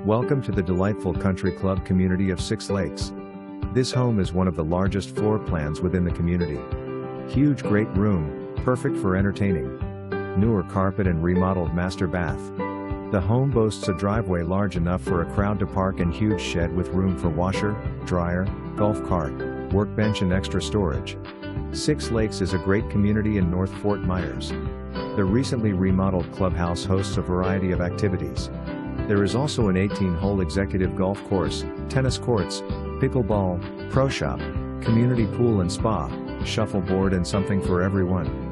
Welcome to the delightful country club community of Six Lakes. This home is one of the largest floor plans within the community. Huge great room, perfect for entertaining. Newer carpet and remodeled master bath. The home boasts a driveway large enough for a crowd to park and huge shed with room for washer, dryer, golf cart, workbench and extra storage. Six Lakes is a great community in North Fort Myers. The recently remodeled clubhouse hosts a variety of activities. There is also an 18-hole executive golf course, tennis courts, pickleball, pro shop, community pool and spa, shuffleboard and something for everyone.